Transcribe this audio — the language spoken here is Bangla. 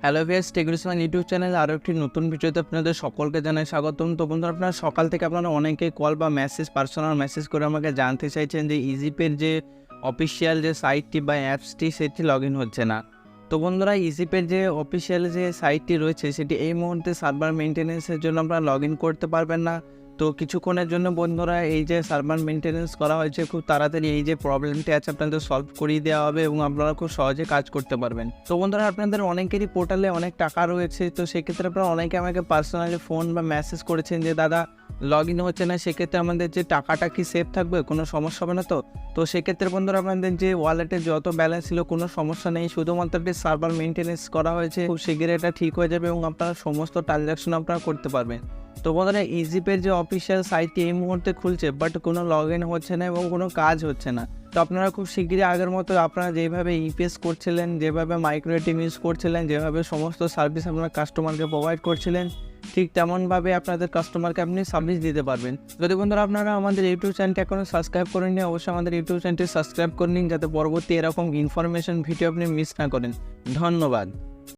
হ্যালো ভিউয়ার্স, টেকগুরুইসমাইল ইউটিউব চ্যানেলে আরও একটি নতুন ভিডিওতে আপনাদের সকলকে জানাই স্বাগতম। তো বন্ধুরা, আপনারা সকাল থেকে আপনারা অনেকেই কল বা পার্সোনাল মেসেজ করে আমাকে জানতে চাইছেন যে ইজিপের যে অফিসিয়াল যে সাইটটি বা অ্যাপসটি সেটি লগ ইন হচ্ছে না। তো বন্ধুরা, ইজিপের যে অফিসিয়াল যে সাইটটি রয়েছে সেটি এই মুহূর্তে সার্ভার মেনটেন্যান্সের জন্য আপনারা লগ ইন করতে পারবেন না। তো কিছুক্ষণের জন্য বন্ধুরা এই যে সার্ভার মেনটেন্যান্স করা হয়েছে, খুব তাড়াতাড়ি এই যে প্রবলেমটি আছে আপনাদের সলভ করিয়ে দেওয়া হবে এবং আপনারা খুব সহজে কাজ করতে পারবেন। তো বন্ধুরা, আপনাদের অনেকেরই পোর্টালে অনেক টাকা রয়েছে, তো সেক্ষেত্রে আপনারা অনেকে আমাকে পার্সোনালি ফোন বা মেসেজ করেছেন যে দাদা লগ ইন হচ্ছে না, সেক্ষেত্রে আমাদের যে টাকাটা কি সেভ থাকবে, কোনো সমস্যা হবে না? তো সেক্ষেত্রে বন্ধুরা, আপনাদের যে ওয়ালেটে যত ব্যালেন্স ছিল কোনো সমস্যা নেই, শুধুমাত্র একটি সার্ভার মেনটেন্যান্স করা হয়েছে, খুব শীঘ্রই এটা ঠিক হয়ে যাবে এবং আপনারা সমস্ত ট্রানজ্যাকশন আপনারা করতে পারবেন। তো বন্ধুরা, ইজিপের যে অফিসিয়াল সাইটটি এই মুহূর্তে খুলছে, বাট কোনো লগ ইন হচ্ছে না এবং কোনো কাজ হচ্ছে না। তো আপনারা খুব শীঘ্রই আগের মতো আপনারা যেভাবে ইপিএস করছিলেন, যেভাবে মাইক্রো এটিএম ইউজ করছিলেন, যেভাবে সমস্ত সার্ভিস আপনারা কাস্টমারকে প্রোভাইড করছিলেন, ঠিক তেমনভাবে আপনাদের কাস্টমারকে আপনি সার্ভিস দিতে পারবেন। যদি বন্ধুরা আপনারা আমাদের ইউটিউব চ্যানেলটি এখনও সাবস্ক্রাইব করেন নি, অবশ্যই আমাদের ইউটিউব চ্যানেলটি সাবস্ক্রাইব করে নিন, যাতে পরবর্তী এরকম ইনফরমেশন ভিডিও আপনি মিস না করেন। ধন্যবাদ।